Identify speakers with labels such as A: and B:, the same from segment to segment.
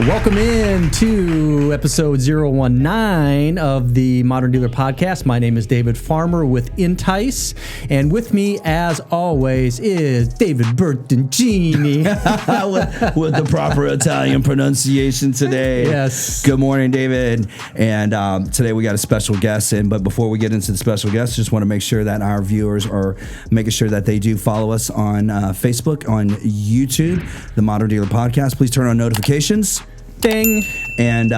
A: Welcome in to episode 019 of the Modern Dealer Podcast. My name is David Farmer with Entice, and with me, as always, is David Bertoncini.
B: with the proper Italian pronunciation today.
A: Yes.
B: Good morning, David. And today we got a special guest in, but before we get into the special guest, just want to make sure that our viewers are making sure that they do follow us on Facebook, on YouTube, the Modern Dealer Podcast. Please turn on notifications.
A: Ding.
B: And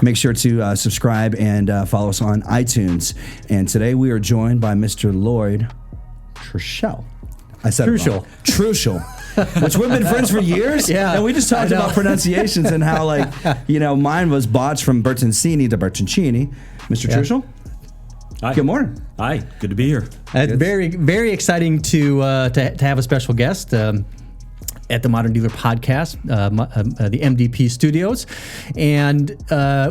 B: make sure to subscribe and follow us on iTunes. And today we are joined by Mr. Lloyd Trushel. I said
A: Trushel.
B: Trushel. Which we've been friends for years.
A: Yeah,
B: and we just talked about pronunciations and how, like, mine was botched from Bertoncini to Bertoncini. Mr. Trushel?
C: Hi.
B: Good morning.
C: Hi. Good to be here.
A: It's very, very exciting to have a special guest. At the Modern Dealer Podcast, the MDP Studios. And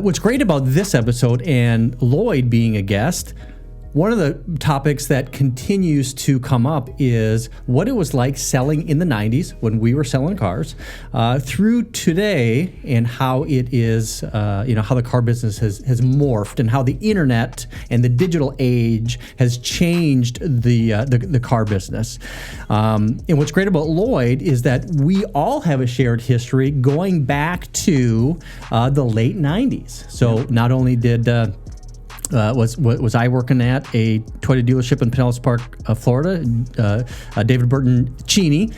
A: what's great about this episode and Lloyd being a guest, one of the topics that continues to come up is what it was like selling in the 90s when we were selling cars through today, and how it is, how the car business has morphed, and how the internet and the digital age has changed the car business. And what's great about Lloyd is that we all have a shared history going back to the late 90s. So not only did was I working at a Toyota dealership in Pinellas Park, Florida. David Bertoncini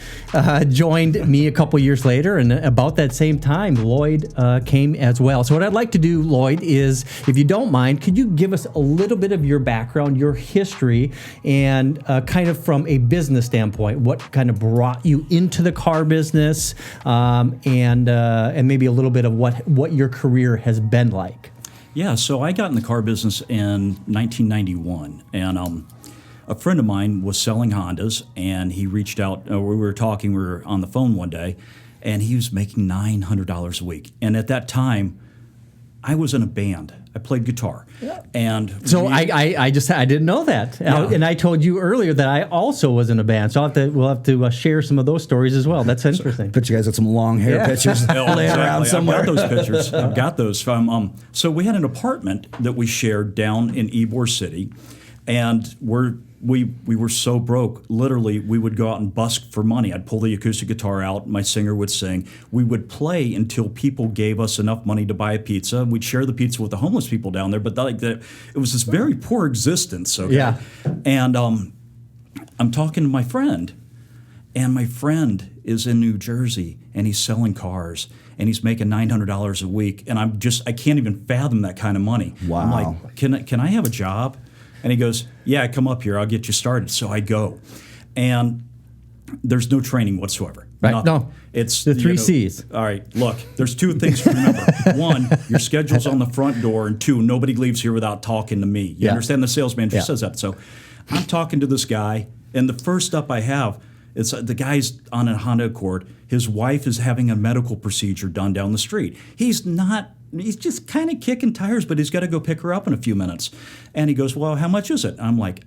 A: joined me a couple years later, and about that same time, Lloyd came as well. So what I'd like to do, Lloyd, is, if you don't mind, could you give us a little bit of your background, your history, and kind of from a business standpoint, what kind of brought you into the car business, and maybe a little bit of what your career has been like.
C: Yeah, so I got in the car business in 1991, and a friend of mine was selling Hondas, and he reached out. We were on the phone one day, and he was making $900 a week. And at that time, I was in a band. I played guitar.
A: Yeah.
C: And
A: so I didn't know that. Yeah. And I told you earlier that I also was in a band. So we'll have to share some of those stories as well. That's interesting.
B: Bet you guys got some long hair pictures laying around somewhere.
C: I've got those pictures. I've got those from. So we had an apartment that we shared down in Ybor City, and we were so broke. Literally, we would go out and busk for money. I'd pull the acoustic guitar out. My singer would sing. We would play until people gave us enough money to buy a pizza. We'd share the pizza with the homeless people down there. But it was this very poor existence. Okay?
A: Yeah.
C: And I'm talking to my friend, and my friend is in New Jersey, and he's selling cars, and he's making $900 a week. And I can't even fathom that kind of money.
B: Wow.
C: I'm like, can I have a job? And he goes, yeah, come up here. I'll get you started. So I go. And there's no training whatsoever.
A: Right.
C: Nothing.
A: No.
C: It's
A: the three C's.
C: All right. Look, there's two things to remember. One, your schedule's on the front door. And two, nobody leaves here without talking to me. You understand? The sales manager says that. So I'm talking to this guy. And the first up I have, it's the guy's on a Honda Accord. His wife is having a medical procedure done down the street. He's just kind of kicking tires, but he's got to go pick her up in a few minutes. And he goes, well, how much is it? I'm like,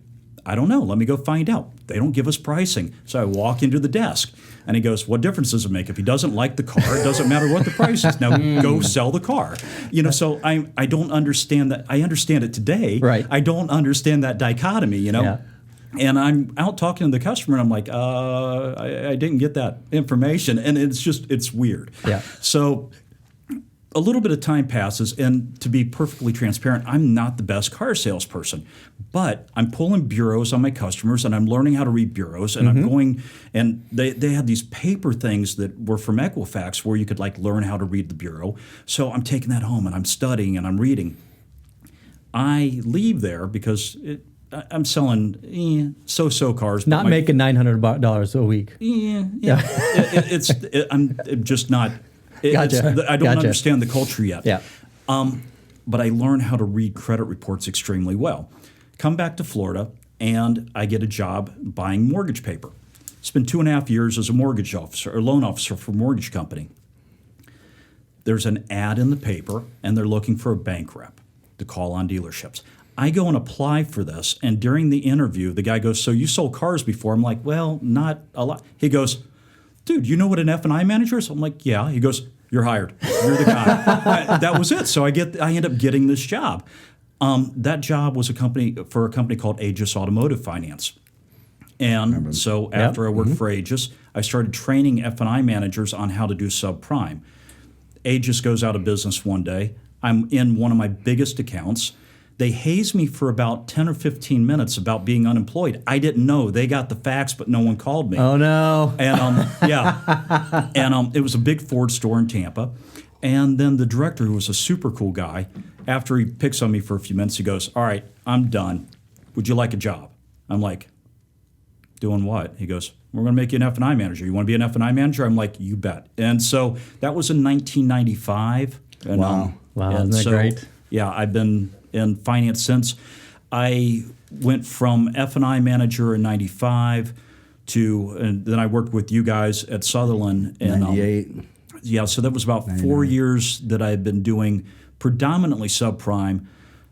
C: I don't know. Let me go find out. They don't give us pricing. So I walk into the desk, and he goes, what difference does it make? If he doesn't like the car, it doesn't matter what the price is. Now go sell the car. So I don't understand that. I understand it today.
A: Right.
C: I don't understand that dichotomy,
A: Yeah.
C: And I'm out talking to the customer, and I'm like, I didn't get that information. And it's weird.
A: Yeah.
C: So a little bit of time passes, and to be perfectly transparent, I'm not the best car salesperson, but I'm pulling bureaus on my customers, and I'm learning how to read bureaus, and I'm going, and they had these paper things that were from Equifax where you could learn how to read the bureau. So I'm taking that home, and I'm studying, and I'm reading. I leave there because I'm selling so-so cars.
A: Not making $900 a week.
C: I'm just not.
A: Gotcha.
C: I don't understand the culture yet.
A: Yeah.
C: But I learned how to read credit reports extremely well. Come back to Florida, and I get a job buying mortgage paper. Spent 2.5 years as a mortgage officer or loan officer for a mortgage company. There's an ad in the paper, and they're looking for a bank rep to call on dealerships. I go and apply for this, and during the interview, the guy goes, so you sold cars before? I'm like, well, not a lot. He goes, dude, you know what an F&I manager is? I'm like, yeah. He goes, You're hired. You're the guy. That was it. So I end up getting this job. That job was a company called Aegis Automotive Finance. And so after I worked for Aegis, I started training F&I managers on how to do subprime. Aegis goes out of business one day. I'm in one of my biggest accounts. They haze me for about 10 or 15 minutes about being unemployed. I didn't know. They got the facts, but no one called me.
A: Oh, no.
C: And and it was a big Ford store in Tampa. And then the director, who was a super cool guy, after he picks on me for a few minutes, he goes, "All right, I'm done. Would you like a job?" I'm like, "Doing what?" He goes, "We're going to make you an F&I manager. You want to be an F&I manager?" I'm like, "You bet." And so that was in 1995. And,
B: Wow.
A: Isn't that great?
C: Yeah, I've been in finance since. I went from F&I manager in 95 and then I worked with you guys at Sutherland. In
B: 98.
C: Yeah, so that was about 4 years that I had been doing predominantly subprime.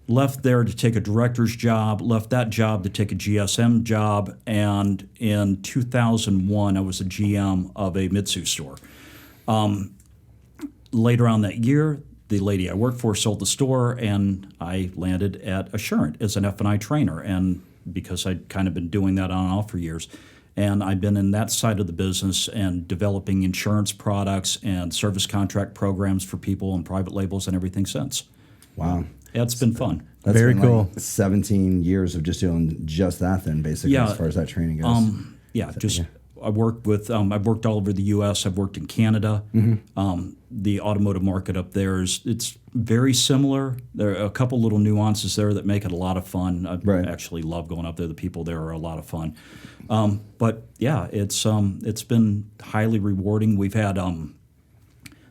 C: Left there to take a director's job, left that job to take a GSM job, and in 2001, I was a GM of a Mitsu store. Later on that year, the lady I worked for sold the store, and I landed at Assurant as an F&I trainer, and because I'd kind of been doing that on and off for years. And I've been in that side of the business and developing insurance products and service contract programs for people and private labels and everything since.
B: Wow.
C: Yeah, it's been fun.
B: That's
A: Very
B: been
A: cool.
B: 17 years of just doing just that then, basically, as far as that training goes.
C: I've worked all over the U.S. I've worked in Canada. The automotive market up there it's very similar. There are a couple little nuances there that make it a lot of fun. I actually love going up there. The people there are a lot of fun. But yeah, it's been highly rewarding. We've had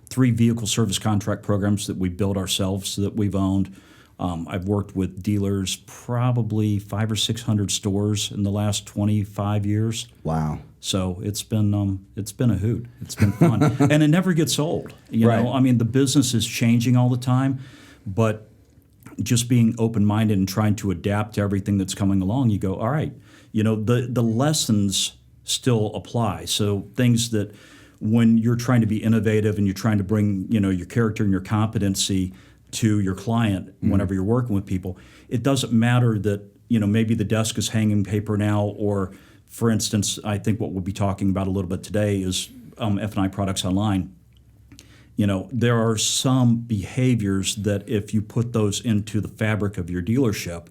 C: 3 vehicle service contract programs that we built ourselves that we've owned. I've worked with dealers, probably 500 or 600 stores in the last 25 years.
B: Wow.
C: So it's been a hoot. It's been fun, and it never gets old. You know, I mean, the business is changing all the time, but just being open-minded and trying to adapt to everything that's coming along, you go, all right. You know, the lessons still apply. So things that when you're trying to be innovative and you're trying to bring, you know, your character and your competency to your client whenever you're working with people, it doesn't matter that, you know, maybe the desk is hanging paper now, or for instance, I think what we'll be talking about a little bit today is F&I products online. You know, there are some behaviors that if you put those into the fabric of your dealership,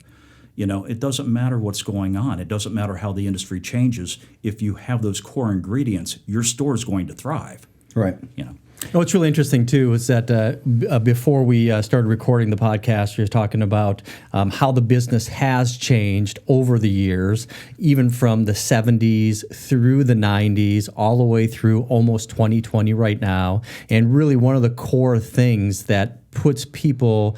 C: you know, it doesn't matter what's going on. It doesn't matter how the industry changes. If you have those core ingredients, your store is going to thrive.
B: Right.
C: You know.
A: What's really interesting, too, is that before we started recording the podcast, we were talking about how the business has changed over the years, even from the 70s through the 90s, all the way through almost 2020 right now. And really one of the core things that puts people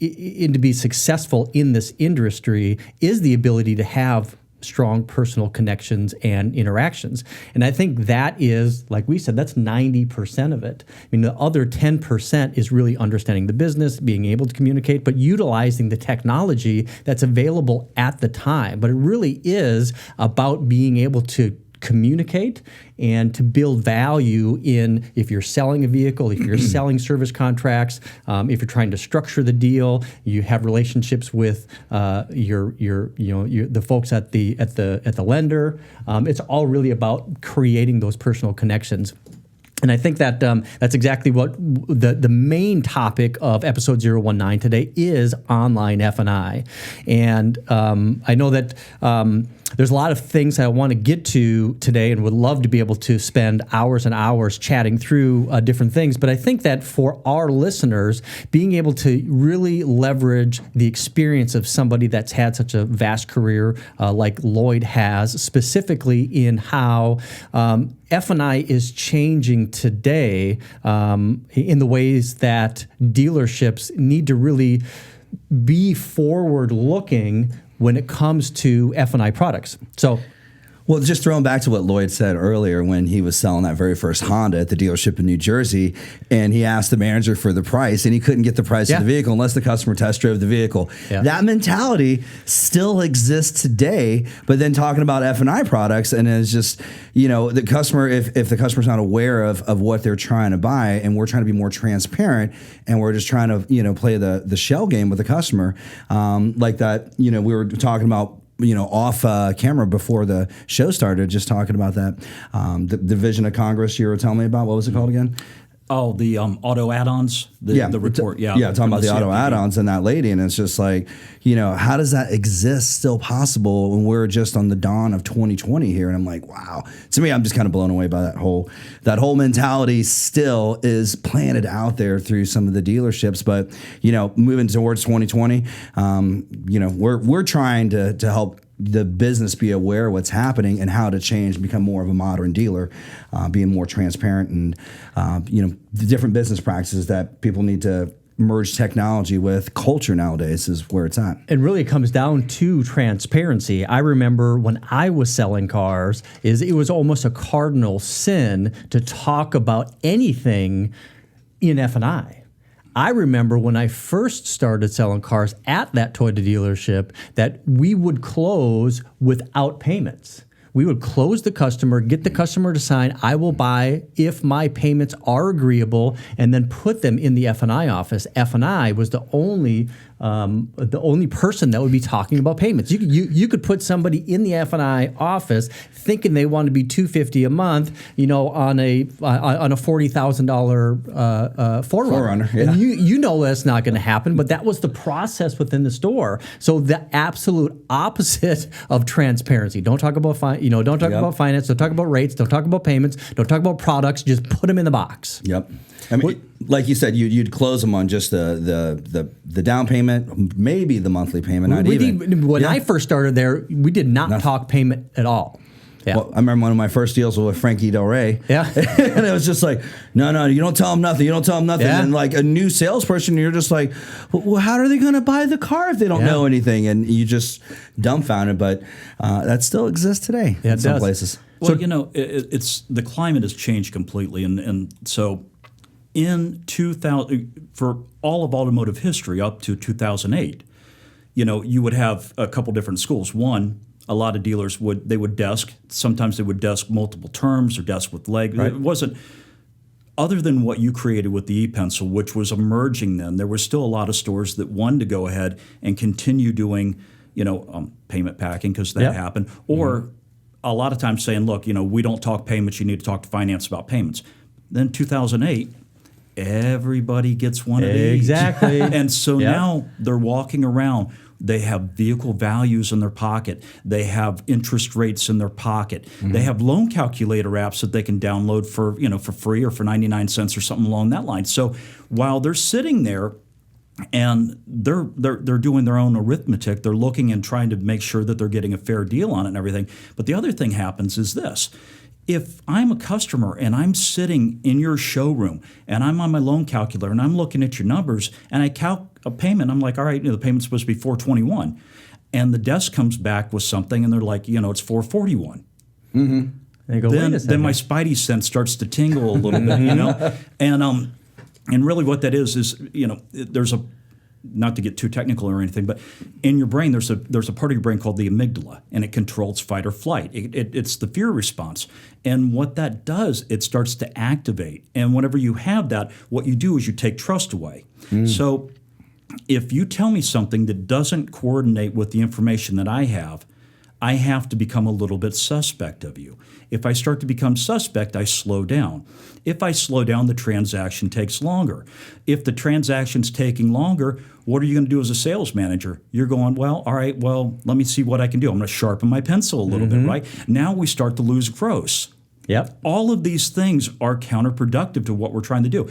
A: in to be successful in this industry is the ability to have strong personal connections and interactions. And I think that is, like we said, that's 90% of it. I mean, the other 10% is really understanding the business, being able to communicate, but utilizing the technology that's available at the time. But it really is about being able to communicate and to build value in, if you're selling a vehicle, if you're selling service contracts, if you're trying to structure the deal, you have relationships with the folks at the lender. It's all really about creating those personal connections. And I think that that's exactly what the main topic of episode 019 today is, online F&I. And I know that there's a lot of things I want to get to today and would love to be able to spend hours and hours chatting through different things. But I think that for our listeners, being able to really leverage the experience of somebody that's had such a vast career like Lloyd has, specifically in how F&I is changing today in the ways that dealerships need to really be forward-looking when it comes to F&I products. So,
B: Well, just throwing back to what Lloyd said earlier when he was selling that very first Honda at the dealership in New Jersey, and he asked the manager for the price, and he couldn't get the price of the vehicle unless the customer test drove the vehicle. Yeah. That mentality still exists today, but then talking about F&I products, and it's just, the customer, if the customer's not aware of what they're trying to buy, and we're trying to be more transparent, and we're just trying to, play the shell game with the customer, like that, we were talking about, off camera before the show started, just talking about that. The Division of Congress you were telling me about, what was it called again?
C: Oh, the auto add-ons, the report.
B: Yeah, talking about the auto add-ons and that lady, and it's just like, how does that exist still possible when we're just on the dawn of 2020 here? And I'm like, wow. To me, I'm just kind of blown away by that whole mentality still is planted out there through some of the dealerships. But, moving towards 2020, we're trying to help the business be aware of what's happening and how to change and become more of a modern dealer, being more transparent and, the different business practices that people need to merge technology with culture nowadays is where it's at.
A: It really comes down to transparency. I remember when I was selling cars, it was almost a cardinal sin to talk about anything in F&I. I remember when I first started selling cars at that Toyota dealership that we would close without payments. We would close the customer, get the customer to sign, I will buy if my payments are agreeable, and then put them in the F&I office. F&I was the only person that would be talking about payments. You could put somebody in the F&I office thinking they want to be $250 a month, on a $40,000 Forerunner.
B: Yeah.
A: And that's not going to happen. But that was the process within the store. So the absolute opposite of transparency. Don't talk about don't talk about finance. Don't talk about rates. Don't talk about payments. Don't talk about products. Just put them in the box.
B: Yep. I mean, like you said, you'd close them on just the down payment, maybe the monthly payment.
A: When I first started there, we did not talk payment at all. Yeah.
B: Well, I remember one of my first deals was with Frankie Del Rey.
A: Yeah.
B: And it was just like, no, you don't tell them nothing. You don't tell them nothing.
A: Yeah.
B: And like a new salesperson, you're just like, well, how are they going to buy the car if they don't know anything? And you just dumbfounded. But that still exists today in some places.
C: Well, it's the climate has changed completely. And so in 2000, for all of automotive history up to 2008, you would have a couple different schools. One, a lot of dealers would desk. Sometimes they would desk multiple terms or desk with leg. Right. It wasn't, other than what you created with the e-pencil, which was emerging then, there were still a lot of stores that wanted to go ahead and continue doing, payment packing because that happened. Or a lot of times saying, look, we don't talk payments. You need to talk to finance about payments. Then 2008, everybody gets one of these.
A: Exactly.
C: And so now they're walking around. They have vehicle values in their pocket. They have interest rates in their pocket. Mm-hmm. They have loan calculator apps that they can download for free or for 99 cents or something along that line. So while they're sitting there and they're doing their own arithmetic, they're looking and trying to make sure that they're getting a fair deal on it and everything. But the other thing happens is this. If I'm a customer and I'm sitting in your showroom and I'm on my loan calculator and I'm looking at your numbers and I calc a payment, I'm like, all right, the payment's supposed to be $421, and the desk comes back with something and they're like, it's $441.
A: Mm-hmm. They go,
C: then my spidey sense starts to tingle a little bit, and really what that is there's a, not to get too technical or anything, but in your brain, there's a part of your brain called the amygdala, and it controls fight or flight. It's the fear response. And what that does, it starts to activate. And whenever you have that, what you do is you take trust away. So if you tell me something that doesn't coordinate with the information that I have to become a little bit suspect of you. If I start to become suspect, I slow down. If I slow down, the transaction takes longer. If the transaction's taking longer, what are you going to do as a sales manager? You're going, well, all right, well, let me see what I can do. I'm going to sharpen my pencil a little bit, right? Now we start to lose gross.
A: Yep.
C: All of these things are counterproductive to what we're trying to do.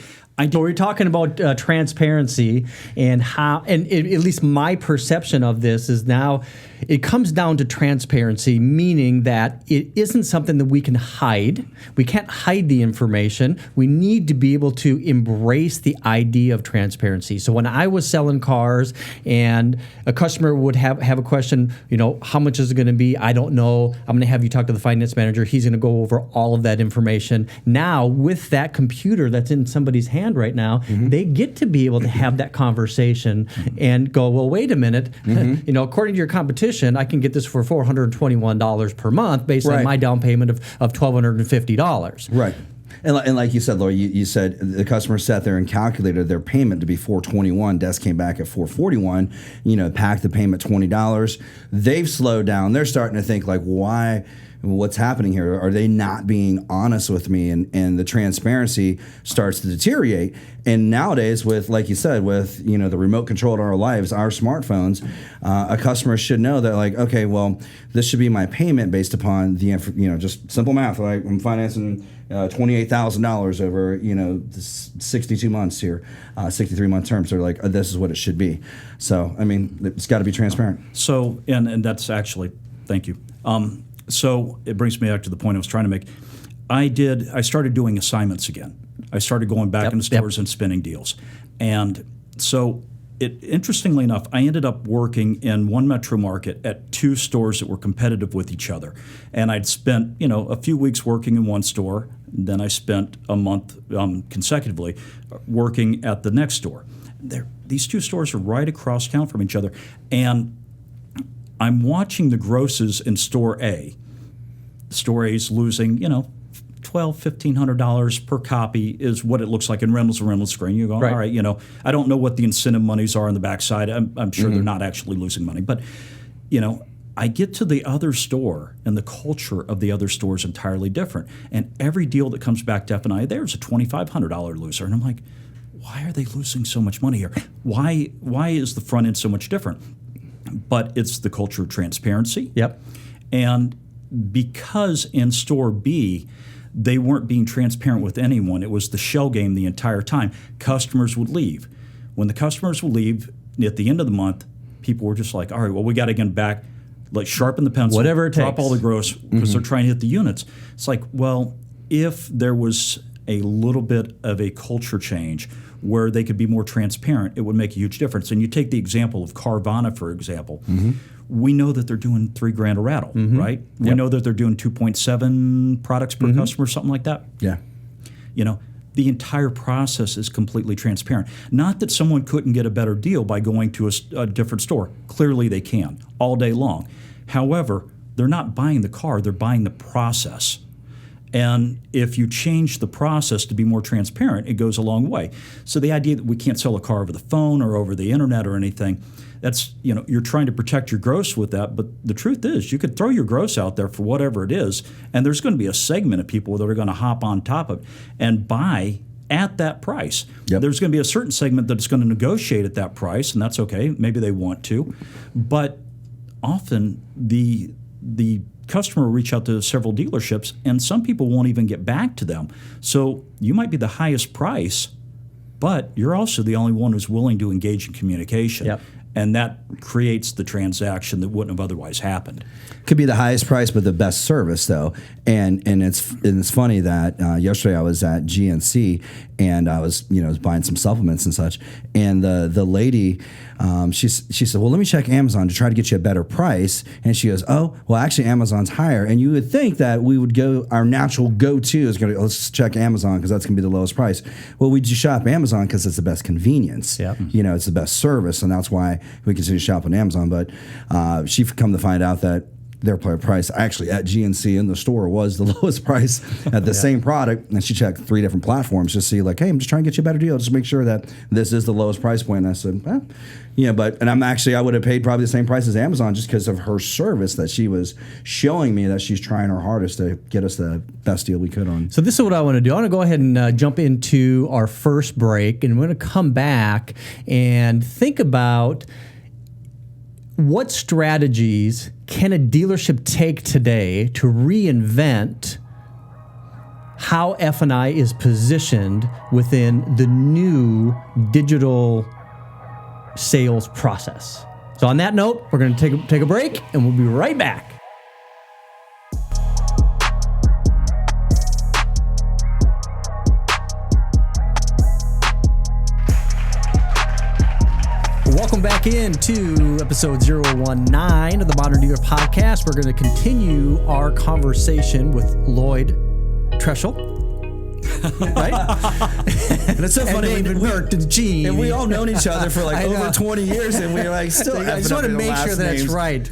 A: So we're talking about transparency and how, and at least my perception of this is now it comes down to transparency, meaning that it isn't something that we can hide. We can't hide the information. We need to be able to embrace the idea of transparency. So when I was selling cars and a customer would have a question, how much is it going to be? I don't know. I'm going to have you talk to the finance manager. He's going to go over all of that information. Now, with that computer that's in somebody's hand right now, they get to be able to have that conversation and go, well, wait a minute, according to your competition, I can get this for $421 per month based on my down payment of $1,250.
B: Right. And like you said, Lloyd, you said the customer sat there and calculated their payment to be $421. Desk came back at $441. Packed the payment $20. They've slowed down. They're starting to think like, why? What's happening here? Are they not being honest with me? And the transparency starts to deteriorate. And nowadays, with, like you said, with the remote control in our lives, our smartphones, a customer should know that, like, okay, well, this should be my payment based upon the just simple math. Like, I'm financing $28,000 over 62 months here, 63-month terms. So like, this is what it should be. So I mean, it's got to be transparent.
C: So and that's actually, thank you. So it brings me back to the point I was trying to make. I started doing assignments again. I started going back into stores and spinning deals. And so interestingly enough, I ended up working in one metro market at two stores that were competitive with each other. And I'd spent, a few weeks working in one store. Then I spent a month consecutively working at the next store. These two stores are right across town from each other. And I'm watching the grosses in store A. Store A is losing, $1,200, $1,500 per copy is what it looks like in Reynolds screen. You go, all right, I don't know what the incentive monies are on the backside. I'm sure they're not actually losing money. But, I get to the other store, and the culture of the other store is entirely different. And every deal that comes back to F&I, there's a $2,500 loser. And I'm like, why are they losing so much money here? Why is the front end so much different? But it's the culture of transparency.
A: Yep.
C: And because in store B, they weren't being transparent with anyone, it was the shell game the entire time. Customers would leave. When the customers would leave at the end of the month, people were just like, all right, well, we got to get back, like sharpen the pencil,
A: whatever it
C: drop
A: takes.
C: all the gross because they're trying to hit the units. It's like, well, if there was a little bit of a culture change where they could be more transparent, it would make a huge difference. And you take the example of Carvana, for example. We know that they're doing $3,000 a rattle, right? We know that they're doing 2.7 products per customer, something like that.
B: Yeah.
C: The entire process is completely transparent. Not that someone couldn't get a better deal by going to a different store. Clearly they can, all day long. However, they're not buying the car, they're buying the process. And if you change the process to be more transparent, it goes a long way. So the idea that we can't sell a car over the phone or over the internet or anything, that's, you're trying to protect your gross with that. But the truth is, you could throw your gross out there for whatever it is, and there's going to be a segment of people that are going to hop on top of it and buy at that price. There's going to be a certain segment that's going to negotiate at that price, and that's okay. Maybe they want to. But often the customer will reach out to several dealerships, and some people won't even get back to them. So you might be the highest price, but you're also the only one who's willing to engage in communication. And that creates the transaction that wouldn't have otherwise happened.
B: Could be the highest price, but the best service, though. And it's funny that yesterday I was at GNC and I was buying some supplements and such, and the lady she said, well, let me check Amazon to try to get you a better price, and she goes, oh, well, actually Amazon's higher, and you would think that we would go, our natural go-to is going to, let's check Amazon because that's going to be the lowest price. Well, we just shop Amazon because it's the best convenience. It's the best service, and that's why we continue to shop on Amazon. But she come to find out that their price actually at GNC in the store was the lowest price at the same product, and she checked 3 different platforms to see, like, hey, I'm just trying to get you a better deal, just make sure that this is the lowest price point. And I said, I would have paid probably the same price as Amazon just because of her service that she was showing me that she's trying her hardest to get us the best deal we could on.
A: So this is what I want to do. I want to go ahead and jump into our first break, and we're going to come back and think about what strategies can a dealership take today to reinvent how F&I is positioned within the new digital sales process. So on that note, we're going to take a break, and we'll be right back. Welcome back into episode 019 of the Modern Dealer Podcast. We're going to continue our conversation with Lloyd Trushel. Right?
B: And it's so funny.
A: Gene.
B: And we all known each other for like over 20 years, and we're like still.
A: I just want to make sure that it's right.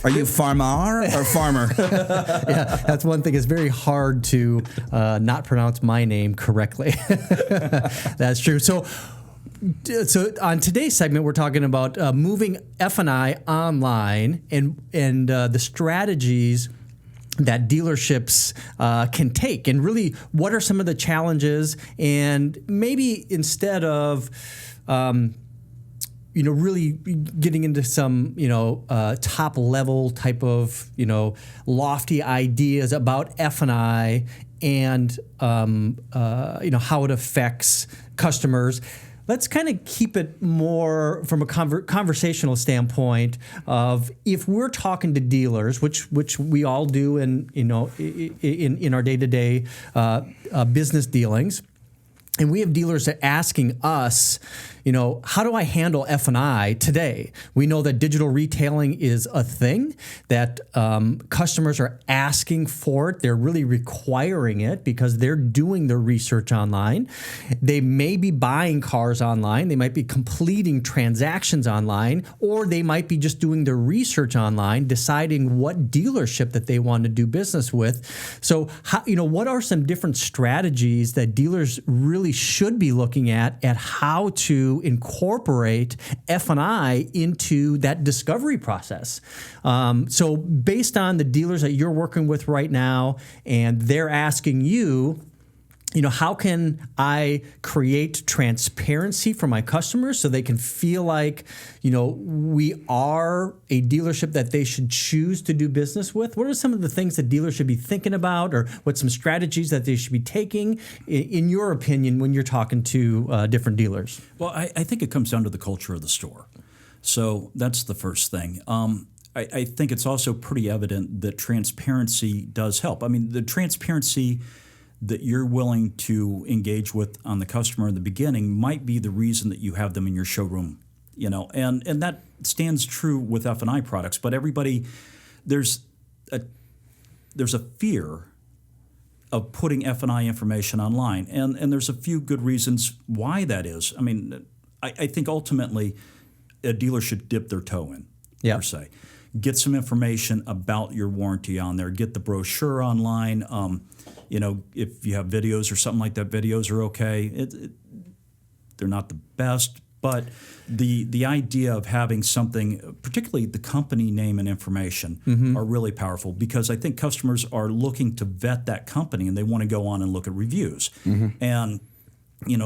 B: Are you farmer or farmer?
A: Yeah, that's one thing. It's very hard to not pronounce my name correctly. That's true. So on today's segment, we're talking about moving F&I online and the strategies that dealerships can take, and really what are some of the challenges, and maybe instead of really getting into some top level type of lofty ideas about F&I and how it affects customers. Let's kind of keep it more from a conversational standpoint of if we're talking to dealers, which we all do in our day-to-day business dealings, and we have dealers that are asking us, how do I handle F&I today? We know that digital retailing is a thing, that customers are asking for it. They're really requiring it because they're doing their research online. They may be buying cars online. They might be completing transactions online, or they might be just doing their research online, deciding what dealership that they want to do business with. So, what are some different strategies that dealers really should be looking at how to incorporate F&I into that discovery process? So based on the dealers that you're working with right now, and they're asking you, how can I create transparency for my customers so they can feel like, we are a dealership that they should choose to do business with? What are some of the things that dealers should be thinking about, or what some strategies that they should be taking, in your opinion, when you're talking to different dealers?
C: Well, I think it comes down to the culture of the store. So that's the first thing. I think it's also pretty evident that transparency does help. I mean, the transparency that you're willing to engage with on the customer in the beginning might be the reason that you have them in your showroom, and that stands true with F&I products. But everybody, there's a fear of putting F&I information online, and there's a few good reasons why that is. I mean, I think ultimately a dealer should dip their toe in, per se. Get some information about your warranty on there. Get the brochure online. If you have videos or something like that, videos are okay. They're not the best, but the idea of having something, particularly the company name and information, are really powerful, because I think customers are looking to vet that company and they want to go on and look at reviews. And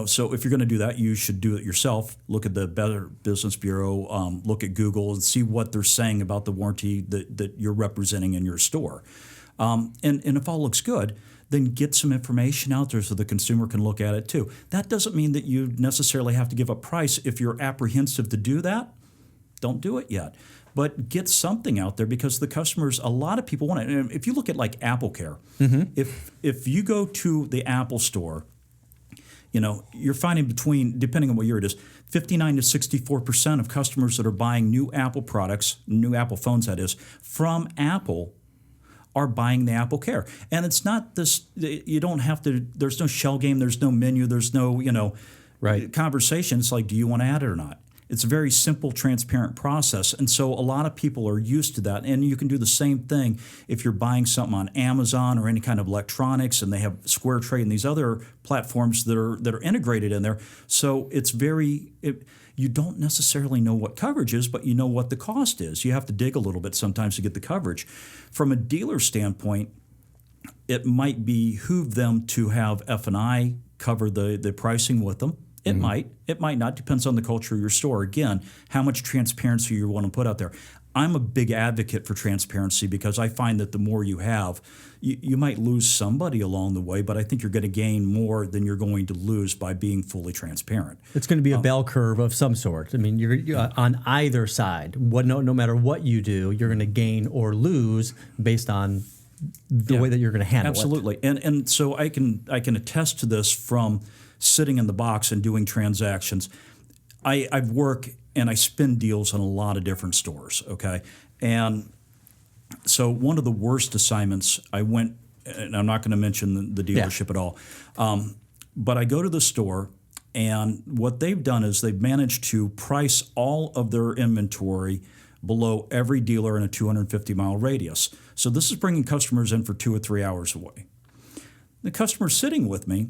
C: so if you're going to do that, you should do it yourself. Look at the Better Business Bureau, look at Google, and see what they're saying about the warranty that you're representing in your store. And if all looks good, then get some information out there so the consumer can look at it too. That doesn't mean that you necessarily have to give a price. If you're apprehensive to do that, don't do it yet. But get something out there, because the customers, a lot of people want it. And if you look at like Apple Care, if you go to the Apple store, you're finding between, depending on what year it is, 59 to 64% of customers that are buying new Apple products, new Apple phones that is, from Apple, are buying the Apple Care. And it's not this, you don't have to, there's no shell game, there's no menu, there's no, conversation. It's like, do you want to add it or not? It's a very simple, transparent process. And so a lot of people are used to that. And you can do the same thing if you're buying something on Amazon or any kind of electronics, and they have Square Trade and these other platforms that are integrated in there. So it's you don't necessarily know what coverage is, but you know what the cost is. You have to dig a little bit sometimes to get the coverage. From a dealer standpoint, it might behoove them to have F&I cover the pricing with them. It might not. Depends on the culture of your store. Again, how much transparency you want to put out there. I'm a big advocate for transparency because I find that the more you have, you might lose somebody along the way, but I think you're going to gain more than you're going to lose by being fully transparent.
A: It's going to be a bell curve of some sort. I mean, you're on either side. No matter what you do, you're going to gain or lose based on the way that you're going to handle it.
C: Absolutely. And so I can attest to this from sitting in the box and doing transactions. I've worked and I spin deals in a lot of different stores, okay? And so one of the worst assignments, I went, and I'm not going to mention the dealership at all, but I go to the store, and what they've done is they've managed to price all of their inventory below every dealer in a 250-mile radius. So this is bringing customers in for 2 or 3 hours away. The customer's sitting with me,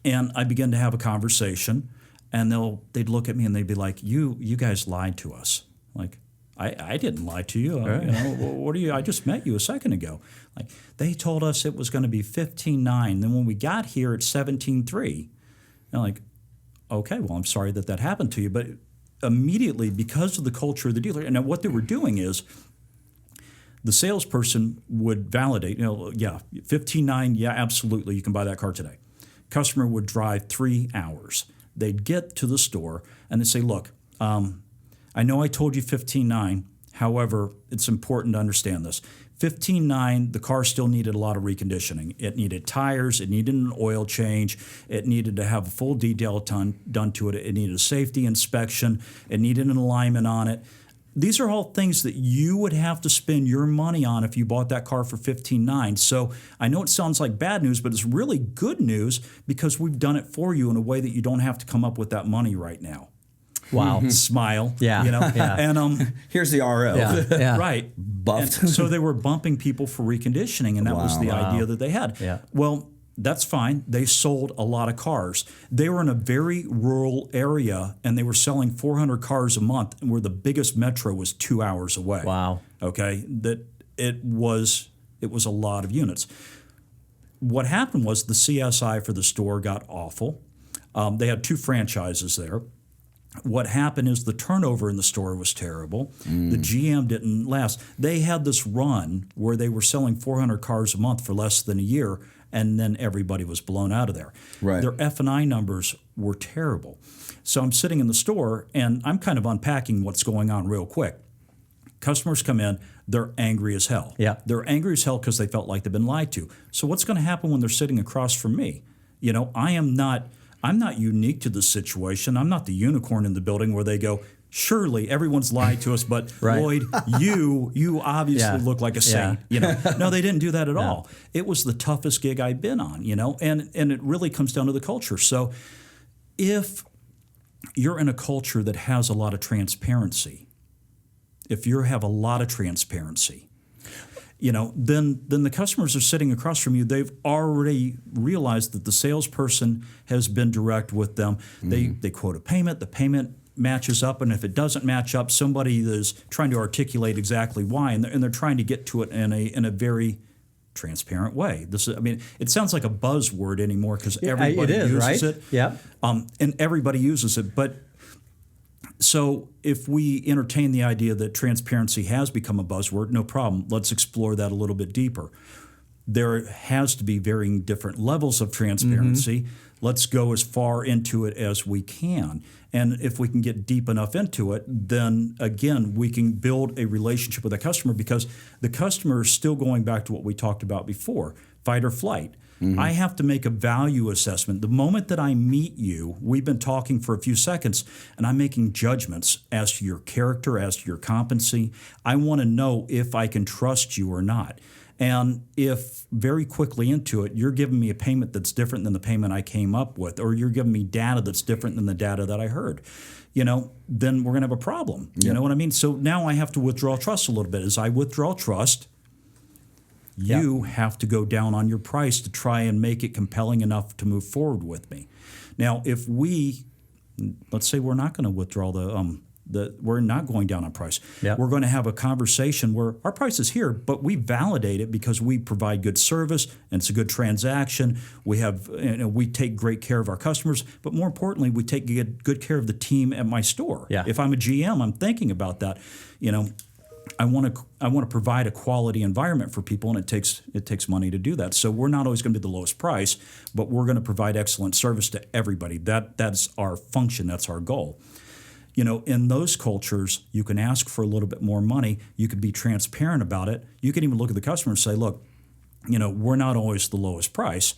C: and I begin to have a conversation, and they'd look at me and they'd be like, "You guys lied to us." Like, I didn't lie to you.
A: Right.
C: What are you? I just met you a second ago. Like, they told us it was going to be 15.9. Then when we got here, it's 17.3. And I'm like, okay, well, I'm sorry that happened to you, but immediately, because of the culture of the dealer, and what they were doing is the salesperson would validate, 15.9, yeah, absolutely, you can buy that car today. Customer would drive 3 hours. They'd get to the store and they'd say, "Look, I know I told you 15.9. However, it's important to understand this. 15.9, the car still needed a lot of reconditioning. It needed tires. It needed an oil change. It needed to have a full detail done to it. It needed a safety inspection. It needed an alignment on it. These are all things that you would have to spend your money on if you bought that car for 15.9. So I know it sounds like bad news, but it's really good news because we've done it for you in a way that you don't have to come up with that money right now."
A: Wow.
C: Smile.
A: Yeah. Yeah.
C: And
B: Here's the RO.
A: Yeah.
C: right.
B: Buffed.
C: And so they were bumping people for reconditioning, and that was the idea that they had.
A: Yeah.
C: Well, that's fine. They sold a lot of cars. They were in a very rural area, and they were selling 400 cars a month, where the biggest metro was 2 hours away.
A: Wow.
C: Okay, that it was a lot of units. What happened was the CSI for the store got awful. They had 2 franchises there. What happened is the turnover in the store was terrible. The GM didn't last. They had this run where they were selling 400 cars a month for less than a year, and then everybody was blown out of there.
B: Right.
C: Their F&I numbers were terrible. So I'm sitting in the store, and I'm kind of unpacking what's going on real quick. Customers come in, they're angry as hell.
A: Yeah.
C: They're angry as hell because they felt like they've been lied to. So what's going to happen when they're sitting across from me? I'm not unique to this situation. I'm not the unicorn in the building where they go, "Surely everyone's lied to us, but
A: Right.
C: Lloyd, you obviously look like a saint." No, they didn't do that at all. It was the toughest gig I've been on, and it really comes down to the culture. So if you're in a culture that has a lot of transparency, then the customers are sitting across from you. They've already realized that the salesperson has been direct with them. They quote a payment. The payment matches up, and if it doesn't match up, somebody is trying to articulate exactly why, and they're trying to get to it in a very transparent way. It sounds like a buzzword anymore because everybody uses
A: right?
C: it.
A: Yeah.
C: And everybody uses it, but. So if we entertain the idea that transparency has become a buzzword, no problem. Let's explore that a little bit deeper. There has to be varying different levels of transparency. Let's go as far into it as we can. And if we can get deep enough into it, then again, we can build a relationship with the customer because the customer is still going back to what we talked about before, fight or flight. I have to make a value assessment. The moment that I meet you, we've been talking for a few seconds, and I'm making judgments as to your character, as to your competency. I want to know if I can trust you or not. And if very quickly into it, you're giving me a payment that's different than the payment I came up with, or you're giving me data that's different than the data that I heard, then we're going to have a problem. You know what I mean? So now I have to withdraw trust a little bit. As I withdraw trust, you have to go down on your price to try and make it compelling enough to move forward with me. Now, if let's say we're not going to withdraw we're not going down on price.
A: Yeah.
C: We're going to have a conversation where our price is here, but we validate it because we provide good service and it's a good transaction. We take great care of our customers, but more importantly, we take good care of the team at my store.
A: Yeah.
C: If I'm a GM, I'm thinking about that. I want to provide a quality environment for people, and it takes money to do that. So we're not always going to be the lowest price, but we're going to provide excellent service to everybody. That's our function. That's our goal. In those cultures, you can ask for a little bit more money. You can be transparent about it. You can even look at the customer and say, look, we're not always the lowest price,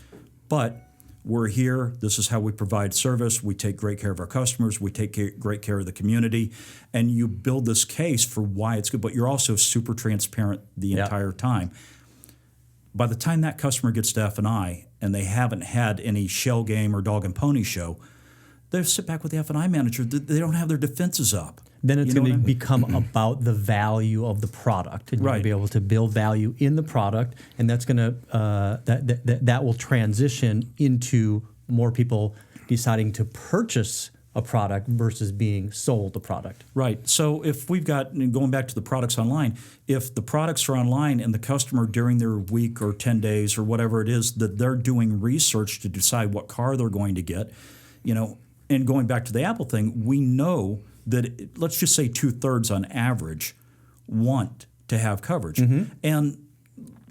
C: but we're here. This is how we provide service. We take great care of our customers. We take great care of the community. And you build this case for why it's good, but you're also super transparent the entire time. By the time that customer gets to F&I and they haven't had any shell game or dog and pony show, they sit back with the F&I manager. They don't have their defenses up.
A: Then it's going to become about the value of the product, and you're going to be able to build value in the product, and that's going to that will transition into more people deciding to purchase a product versus being sold a product.
C: Right. So if we've got, going back to the products online, if the products are online and the customer during their week or 10 days or whatever it is that they're doing research to decide what car they're going to get, and going back to the Apple thing, we know that let's just say 2/3 on average want to have coverage. And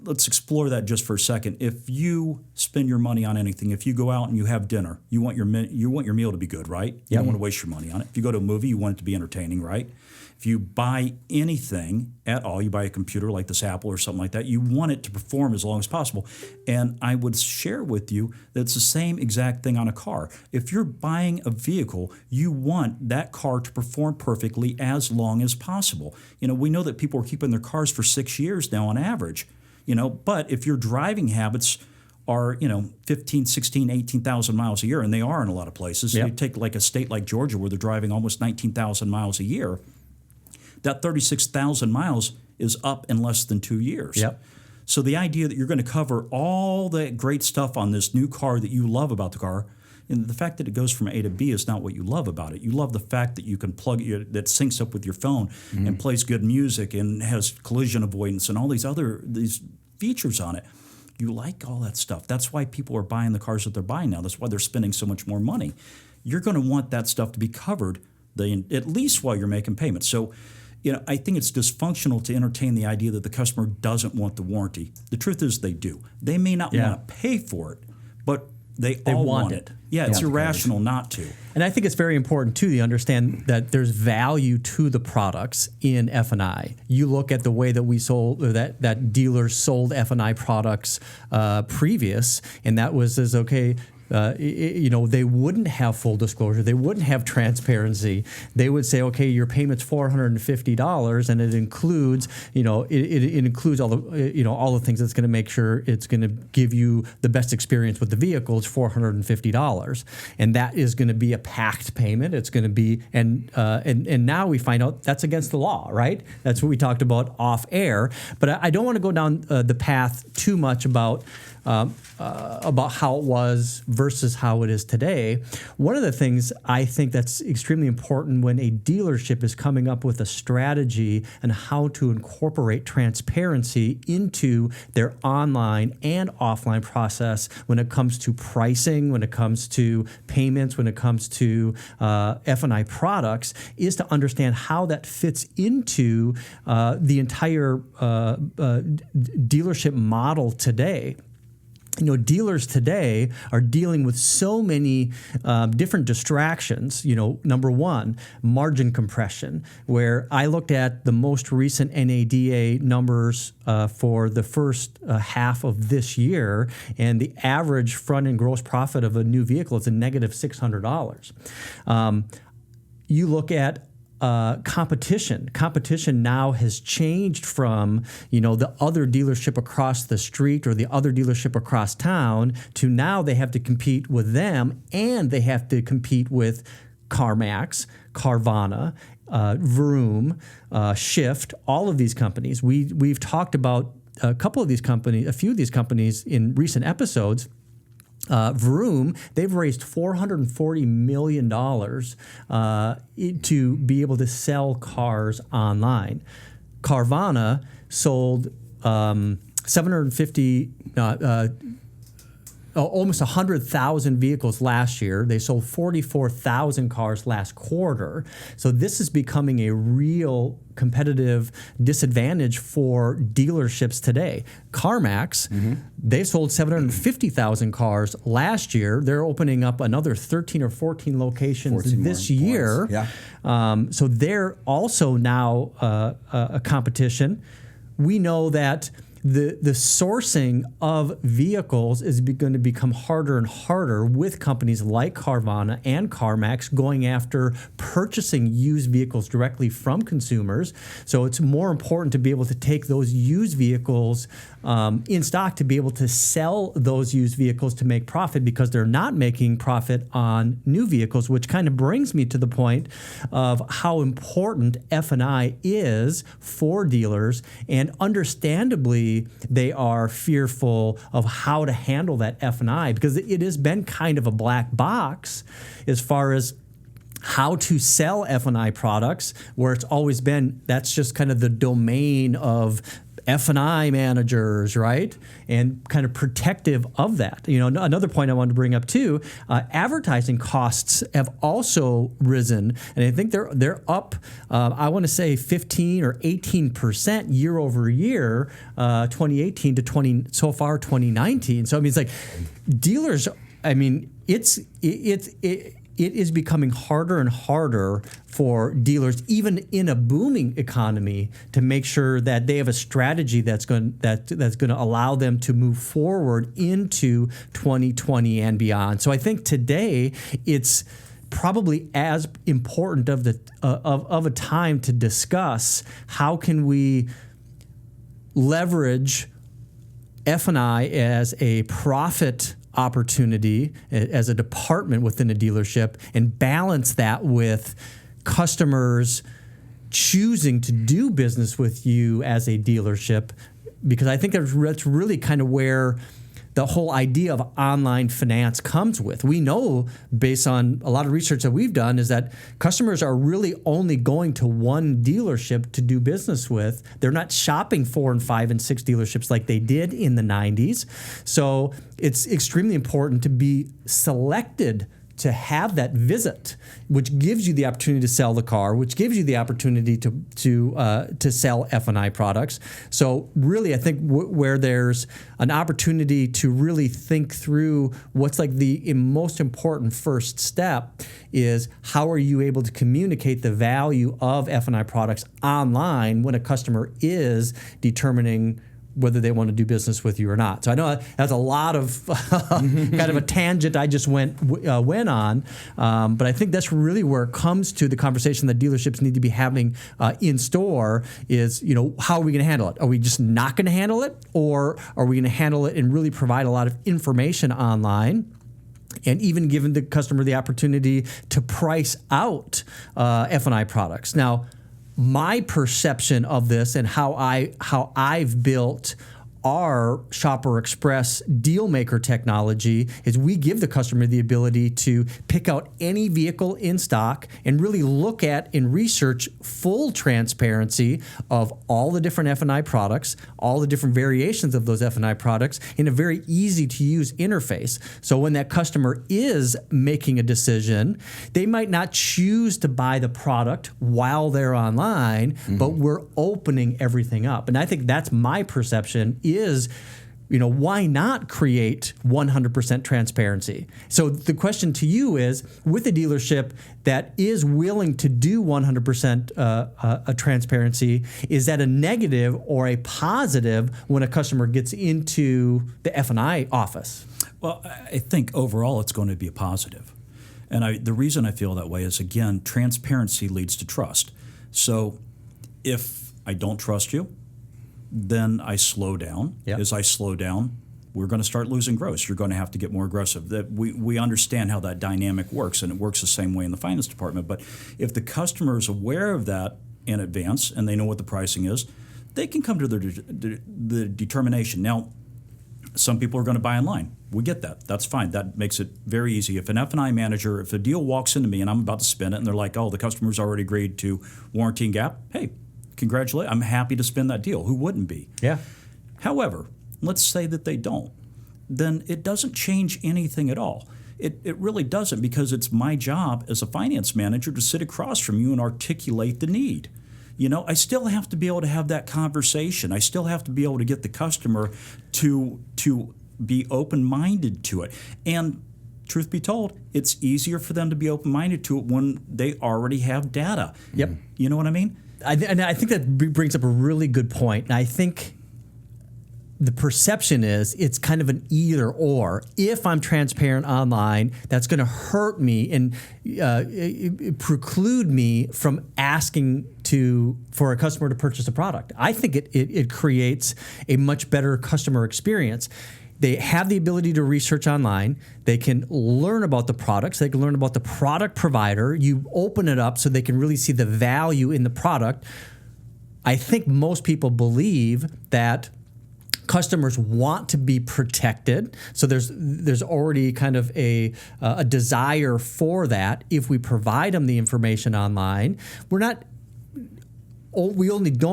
C: let's explore that just for a second. If you spend your money on anything, if you go out and you have dinner, you want your meal to be good, right? You don't want to waste your money on it. If you go to a movie, you want it to be entertaining, right? If you buy anything at all, you buy a computer like this Apple or something like that, you want it to perform as long as possible. And I would share with you that it's the same exact thing on a car. If you're buying a vehicle, you want that car to perform perfectly as long as possible. We know that people are keeping their cars for 6 years now on average. But if your driving habits are, 15, 16, 18,000 miles a year, and they are in a lot of places. You take like a state like Georgia where they're driving almost 19,000 miles a year. That 36,000 miles is up in less than 2 years. So the idea that you're going to cover all the great stuff on this new car that you love about the car, and the fact that it goes from A to B is not what you love about it. You love the fact that you can plug it, that syncs up with your phone and plays good music and has collision avoidance and all these features on it. You like all that stuff. That's why people are buying the cars that they're buying now. That's why they're spending so much more money. You're going to want that stuff to be covered at least while you're making payments. So, I think it's dysfunctional to entertain the idea that the customer doesn't want the warranty. The truth is they do. They may not want to pay for it, but they all want it. Yeah, it's irrational not to.
A: And I think it's very important, too, to understand that there's value to the products in F&I. You look at the way that we sold, or that dealers sold F&I products previous, and that was they wouldn't have full disclosure. They wouldn't have transparency. They would say, okay, your payment's $450, and it includes, it includes all the, all the things that's going to make sure it's going to give you the best experience with the vehicle. It's $450, and that is going to be a packed payment. It's going to be, and now we find out that's against the law, right? That's what we talked about off air. But I don't want to go down the path too much about how it was versus how it is today. One of the things I think that's extremely important when a dealership is coming up with a strategy and how to incorporate transparency into their online and offline process when it comes to pricing, when it comes to payments, when it comes to F&I products, is to understand how that fits into the entire dealership model today. Dealers today are dealing with so many different distractions. Number one, margin compression, where I looked at the most recent NADA numbers for the first half of this year, and the average front-end gross profit of a new vehicle is a negative $600. You look at competition. Competition now has changed from, the other dealership across the street or the other dealership across town to now they have to compete with them, and they have to compete with CarMax, Carvana, Vroom, Shift, all of these companies. We've talked about a few of these companies in recent episodes. Vroom, they've raised $440 million to be able to sell cars online. Carvana sold 750 almost 100,000 vehicles last year. They sold 44,000 cars last quarter. So this is becoming a real competitive disadvantage for dealerships today. CarMax, they sold 750,000 cars last year. They're opening up another 13 or 14 locations this year.
B: Yeah.
A: So they're also now a competition. We know that the sourcing of vehicles is going to become harder and harder with companies like Carvana and CarMax going after purchasing used vehicles directly from consumers. So it's more important to be able to take those used vehicles in stock to be able to sell those used vehicles to make profit, because they're not making profit on new vehicles, which kind of brings me to the point of how important F&I is for dealers. And understandably, they are fearful of how to handle that F&I, because it has been kind of a black box as far as how to sell F&I products, where it's always been that's just kind of the domain of F&I managers, right? And kind of protective of that. You know, another point I wanted to bring up too, advertising costs have also risen, and I think they're up. I want to say 15 or 18% year over year, 2018 to 2019. So I mean, it's like dealers. I mean, it is becoming harder and harder for dealers, even in a booming economy, to make sure that they have a strategy that's going to allow them to move forward into 2020 and beyond. So I think today it's probably as important of a time to discuss how can we leverage F&I as a profit opportunity as a department within a dealership, and balance that with customers choosing to do business with you as a dealership, because I think that's really kind of where the whole idea of online finance comes with. We know, based on a lot of research that we've done, is that customers are really only going to one dealership to do business with. They're not shopping 4 and 5 and 6 dealerships like they did in the 90s. So it's extremely important to be selected to have that visit, which gives you the opportunity to sell the car, which gives you the opportunity to sell F&I products. So really, I think where there's an opportunity to really think through what's like the most important first step is how are you able to communicate the value of F&I products online when a customer is determining whether they want to do business with you or not. So I know that's a lot of kind of a tangent I just went on, but I think that's really where it comes to the conversation that dealerships need to be having in store is, you know, how are we going to handle it? Are we just not going to handle it, or are we going to handle it and really provide a lot of information online, and even giving the customer the opportunity to price out F&I products? Now, my perception of this and how I've built our Shopper Express deal maker technology is we give the customer the ability to pick out any vehicle in stock and really look at and research full transparency of all the different F&I products, all the different variations of those F&I products in a very easy to use interface. So when that customer is making a decision, they might not choose to buy the product while they're online, but we're opening everything up. And I think that's my perception is, you know, why not create 100% transparency? So the question to you is, with a dealership that is willing to do 100% transparency, is that a negative or a positive when a customer gets into the F&I office?
C: Well, I think overall it's going to be a positive. And the reason I feel that way is, again, transparency leads to trust. So if I don't trust you, then I slow down. Yep. As I slow down, we're going to start losing gross. You're going to have to get more aggressive. That we understand how that dynamic works, and it works the same way in the finance department. But if the customer is aware of that in advance and they know what the pricing is, they can come to the determination. Now, some people are going to buy online. We get that. That's fine. That makes it very easy. If an F&I manager, if a deal walks into me and I'm about to spin it and they're like, oh, the customer's already agreed to warranty and gap, hey, congratulations. I'm happy to spin that deal. Who wouldn't be?
A: Yeah.
C: However, let's say that they don't. then it doesn't change anything at all. It really doesn't, because it's my job as a finance manager to sit across from you and articulate the need. I still have to be able to have that conversation. I still have to be able to get the customer to be open-minded to it. And truth be told, it's easier for them to be open-minded to it when they already have data.
A: Yep.
C: You know what I mean?
A: And I think that brings up a really good point. And I think the perception is it's kind of an either or. If I'm transparent online, that's going to hurt me and preclude me from asking for a customer to purchase a product. I think it creates a much better customer experience. They have the ability to research online. They can learn about the products. They can learn about the product provider. You open it up so they can really see the value in the product. I think most people believe that customers want to be protected, so there's already kind of a desire for that. If we provide them the information online, we don't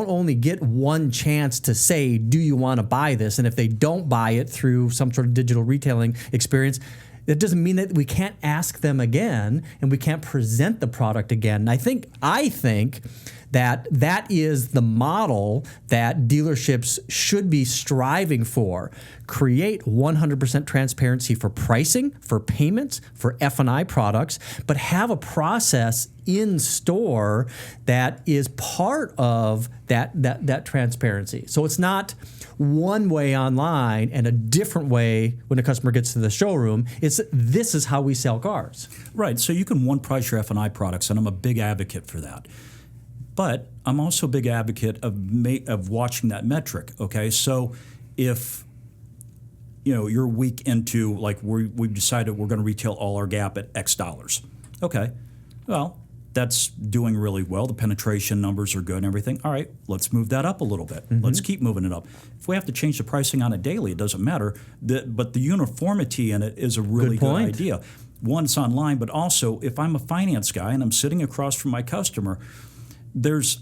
A: only get one chance to say, do you want to buy this? And if they don't buy it through some sort of digital retailing experience, that doesn't mean that we can't ask them again and we can't present the product again. And I think that is the model that dealerships should be striving for. Create 100% transparency for pricing, for payments, for F&I products, but have a process in store that is part of that transparency. So it's not one way online and a different way when a customer gets to the showroom. This is how we sell cars.
C: Right. So you can one price your F&I products, and I'm a big advocate for that. But I'm also a big advocate of watching that metric. Okay, so if you're a week into, like, we've decided we're going to retail all our Gap at X dollars. Okay, well, that's doing really well. The penetration numbers are good and everything. All right, let's move that up a little bit. Mm-hmm. Let's keep moving it up. If we have to change the pricing on it daily, it doesn't matter. But the uniformity in it is a really good idea. One, it's online, but also if I'm a finance guy and I'm sitting across from my customer, there's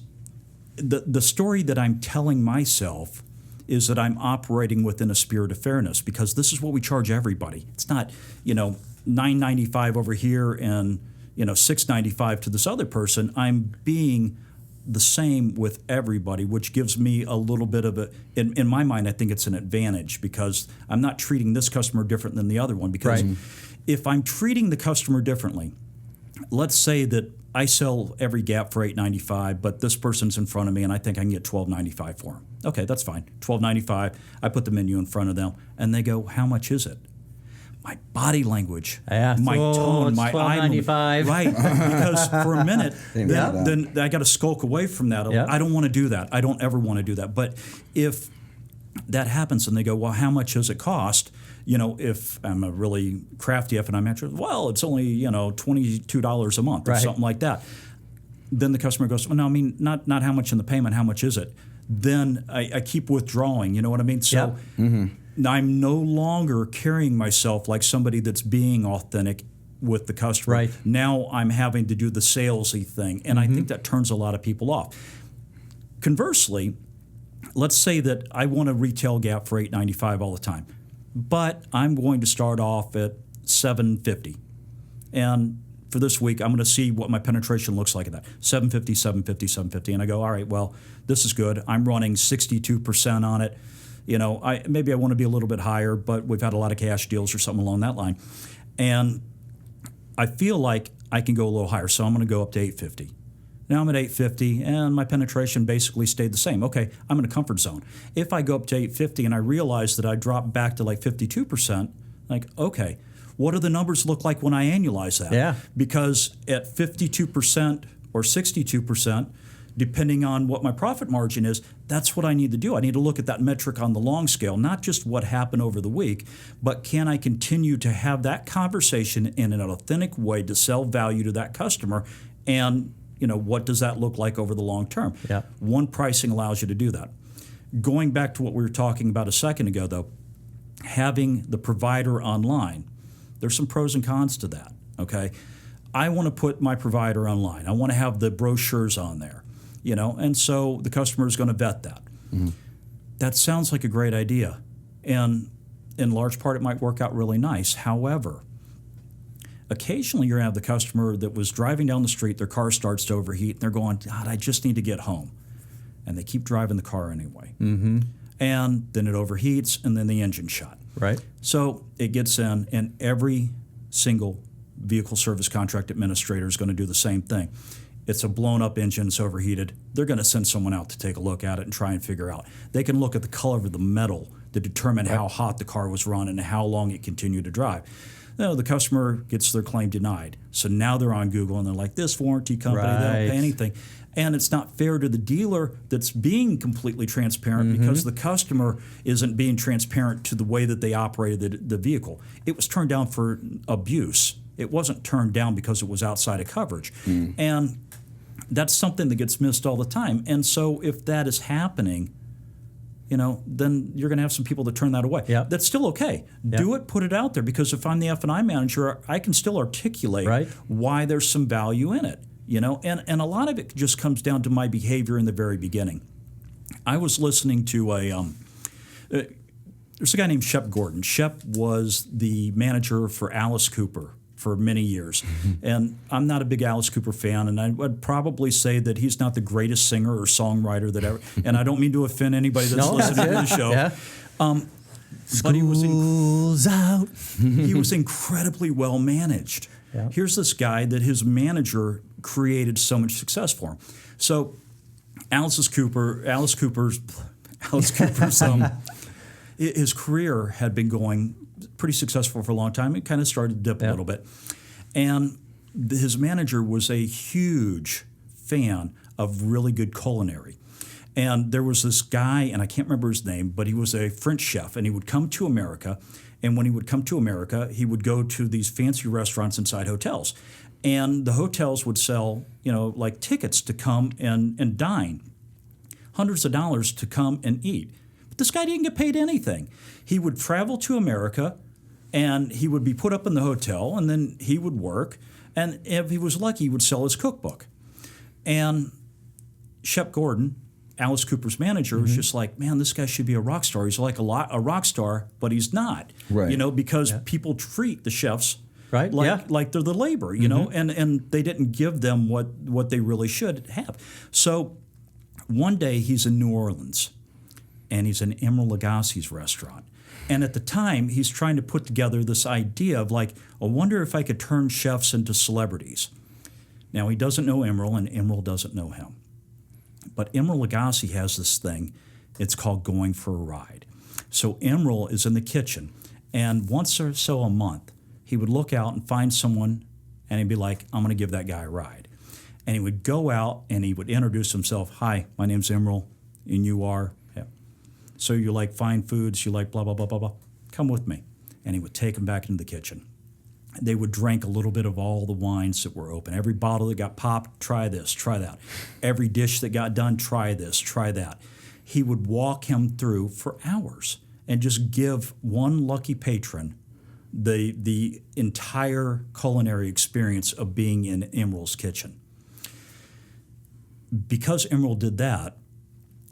C: the story that I'm telling myself is that I'm operating within a spirit of fairness, because this is what we charge everybody. It's not, $9.95 over here and $6.95 to this other person. I'm being the same with everybody, which gives me a little bit of in my mind, I think it's an advantage, because I'm not treating this customer different than the other one. Because if I'm treating the customer differently, let's say that I sell every Gap for $8.95, but this person's in front of me and I think I can get $12.95 for them. Okay, that's fine. $12.95. I put the menu in front of them and they go, how much is it? My body language, my tone, my eye movement. Right, because for a minute, then I got to skulk away from that. I don't want to do that. I don't ever want to do that. But if that happens and they go, well, how much does it cost? If I'm a really crafty F&I manager, well, it's only, $22 a month or something like that. Then the customer goes, well, no, I mean, not how much in the payment, how much is it? Then I keep withdrawing, you know what I mean? So I'm no longer carrying myself like somebody that's being authentic with the customer. Right. Now I'm having to do the salesy thing, and I think that turns a lot of people off. Conversely, let's say that I want to retail Gap for $8.95 all the time, but I'm going to start off at $7.50. And for this week, I'm going to see what my penetration looks like at that. $7.50, $7.50, $7.50. And I go, all right, well, this is good. I'm running 62% on it. Maybe I want to be a little bit higher, but we've had a lot of cash deals or something along that line. And I feel like I can go a little higher, so I'm going to go up to $8.50. Now I'm at $8.50, and my penetration basically stayed the same. Okay, I'm in a comfort zone. If I go up to $8.50 and I realize that I drop back to like 52%, like, okay, what do the numbers look like when I annualize that? Yeah. Because at 52% or 62%, depending on what my profit margin is, that's what I need to do. I need to look at that metric on the long scale, not just what happened over the week, but can I continue to have that conversation in an authentic way to sell value to that customer, and what does that look like over the long term? Yeah. One pricing allows you to do that. Going back to what we were talking about a second ago, though, having the provider online, there's some pros and cons to that, okay? I want to put my provider online. I want to have the brochures on there, and so the customer is going to vet that. Mm-hmm. That sounds like a great idea. And in large part, it might work out really nice. However, occasionally you're going to have the customer that was driving down the street, their car starts to overheat, and they're going, God, I just need to get home. And they keep driving the car anyway. Mm-hmm. And then it overheats, and then the engine shut.
A: Right.
C: So it gets in, and every single vehicle service contract administrator is going to do the same thing. It's a blown-up engine, it's overheated. They're going to send someone out to take a look at it and try and figure out. They can look at the color of the metal to determine how hot the car was run and how long it continued to drive. No, the customer gets their claim denied. So now they're on Google, and they're like, this warranty company, they don't pay anything. And it's not fair to the dealer that's being completely transparent because the customer isn't being transparent to the way that they operated the vehicle. It was turned down for abuse. It wasn't turned down because it was outside of coverage. And that's something that gets missed all the time. And so if that is happening, then you're going to have some people that turn that away.
A: Yep.
C: That's still okay. Yep. Do it, put it out there, because if I'm the F&I manager, I can still articulate why there's some value in it. And a lot of it just comes down to my behavior in the very beginning. I was listening to there's a guy named Shep Gordon. Shep was the manager for Alice Cooper for many years. And I'm not a big Alice Cooper fan, and I would probably say that he's not the greatest singer or songwriter that ever, and I don't mean to offend anybody that's listening to the show.
A: Yeah.
C: But he was
A: out.
C: he was incredibly well managed. Yeah. Here's this guy that his manager created so much success for him. So Alice Cooper's his career had been going pretty successful for a long time. It kind of started to dip a little bit. And his manager was a huge fan of really good culinary. And there was this guy, and I can't remember his name, but he was a French chef, and he would come to America. And when he would come to America, he would go to these fancy restaurants inside hotels. And the hotels would sell, like tickets to come and dine, hundreds of dollars to come and eat. But this guy didn't get paid anything. He would travel to America, and he would be put up in the hotel, and then he would work. And if he was lucky, he would sell his cookbook. And Shep Gordon, Alice Cooper's manager, was just like, man, this guy should be a rock star. He's like a rock star, but he's not. Right. Because people treat the chefs like they're the labor, and they didn't give them what they really should have. So one day he's in New Orleans, and he's in Emeril Lagasse's restaurant. And at the time, he's trying to put together this idea of like, I wonder if I could turn chefs into celebrities. Now, he doesn't know Emeril, and Emeril doesn't know him. But Emeril Lagasse has this thing. It's called going for a ride. So Emeril is in the kitchen, and once or so a month, he would look out and find someone, and he'd be like, I'm going to give that guy a ride. And he would go out, and he would introduce himself. Hi, my name's Emeril, and you are? Yeah. So you like fine foods, you like blah, blah, blah, blah, blah. Come with me. And he would take him back into the kitchen. They would drink a little bit of all the wines that were open. Every bottle that got popped, try this, try that. Every dish that got done, try this, try that. He would walk him through for hours and just give one lucky patron the entire culinary experience of being in Emeril's kitchen. Because Emeril did that,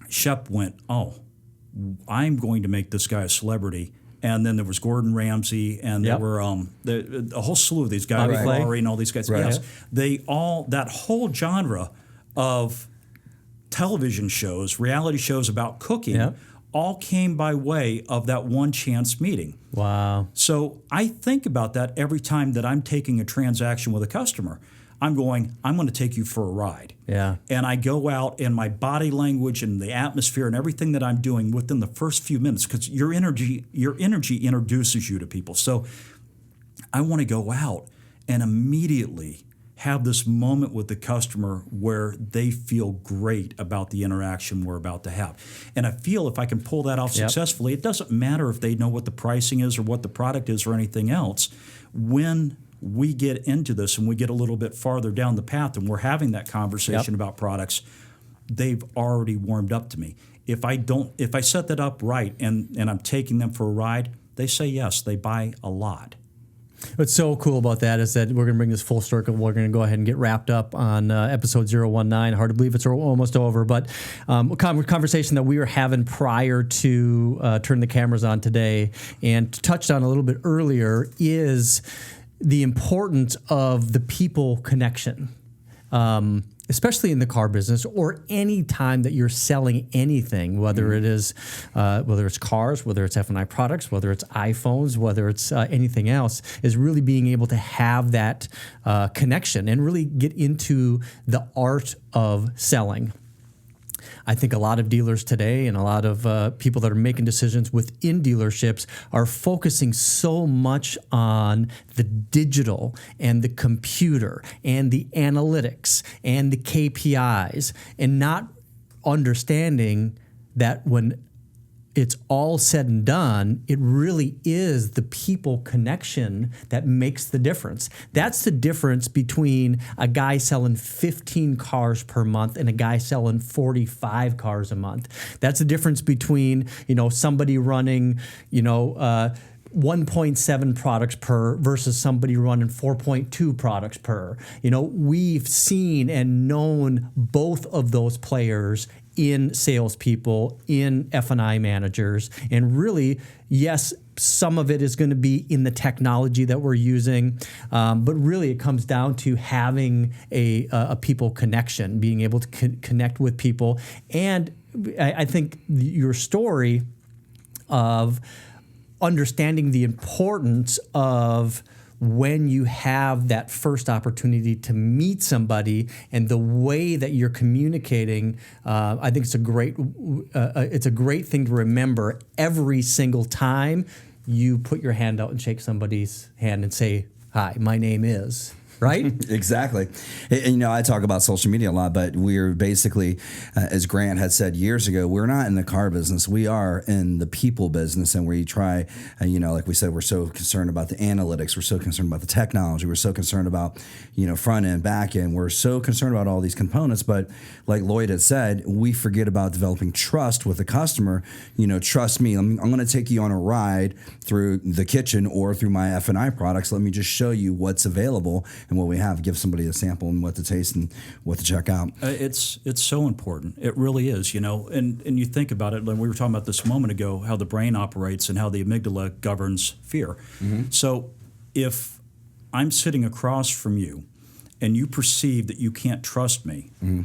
C: Shep went, I'm going to make this guy a celebrity. And then there was Gordon Ramsay, and there were a whole slew of these guys, Ferrari and all these guys. Right. Yes, that whole genre of television shows, reality shows about cooking, all came by way of that one chance meeting.
A: Wow.
C: So I think about that every time that I'm taking a transaction with a customer. I'm going to take you for a ride.
A: Yeah.
C: And I go out, and my body language and the atmosphere and everything that I'm doing within the first few minutes, because your energy introduces you to people. So I want to go out and immediately have this moment with the customer where they feel great about the interaction we're about to have. And I feel if I can pull that off successfully, it doesn't matter if they know what the pricing is or what the product is or anything else. When we get into this and we get a little bit farther down the path and we're having that conversation about products, they've already warmed up to me. If I set that up right and I'm taking them for a ride, they say yes, they buy a lot.
A: What's so cool about that is that we're going to bring this full circle. We're going to go ahead and get wrapped up on episode 019. Hard to believe it's almost over, but a conversation that we were having prior to turn the cameras on today and touched on a little bit earlier is the importance of the people connection. Especially in the car business or any time that you're selling anything, whether it is, whether it's cars, whether it's F&I products, whether it's iPhones, whether it's anything else, is really being able to have that connection and really get into the art of selling. I think a lot of dealers today and a lot of people that are making decisions within dealerships are focusing so much on the digital and the computer and the analytics and the KPIs and not understanding that when it's all said and done, it really is the people connection that makes the difference. That's the difference between a guy selling 15 cars per month and a guy selling 45 cars a month. That's the difference between, somebody running, 1.7 products per versus somebody running 4.2 products per. We've seen and known both of those players in salespeople, in F&I managers, and really, yes, some of it is going to be in the technology that we're using, but really it comes down to having a people connection, being able to connect with people. And I think your story of understanding the importance of when you have that first opportunity to meet somebody and the way that you're communicating, I think it's a great thing to remember every single time you put your hand out and shake somebody's hand and say, "Hi, my name is." Right?
B: Exactly. And, I talk about social media a lot, but we're basically, as Grant had said years ago, we're not in the car business. We are in the people business, and we try, like we said, we're so concerned about the analytics. We're so concerned about the technology. We're so concerned about, front end, back end. We're so concerned about all these components. But like Lloyd had said, we forget about developing trust with the customer. Trust me, I'm going to take you on a ride through the kitchen or through my F&I products. Let me just show you what's available and what we have, give somebody a sample and what to taste and what to check out.
C: It's so important. It really is, and you think about it, like we were talking about this a moment ago, how the brain operates and how the amygdala governs fear. Mm-hmm. So if I'm sitting across from you and you perceive that you can't trust me, mm-hmm.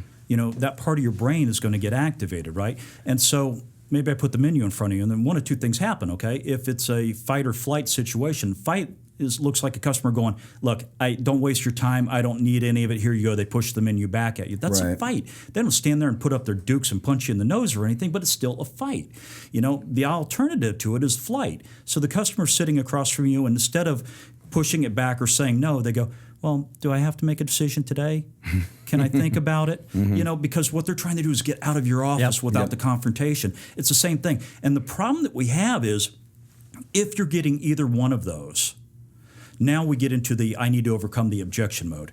C: That part of your brain is going to get activated, right? And so maybe I put the menu in front of you and then one of two things happen, okay? If it's a fight or flight situation, looks like a customer going, "Look, I don't waste your time. I don't need any of it. Here you go." They push the menu back at you. That's right. A fight. They don't stand there and put up their dukes and punch you in the nose or anything, but it's still a fight. The alternative to it is flight. So the customer's sitting across from you, and instead of pushing it back or saying no, they go, "Well, do I have to make a decision today? Can I think about it?" Mm-hmm. Because what they're trying to do is get out of your office without the confrontation. It's the same thing. And the problem that we have is if you're getting either one of those, now we get into the I need to overcome the objection mode.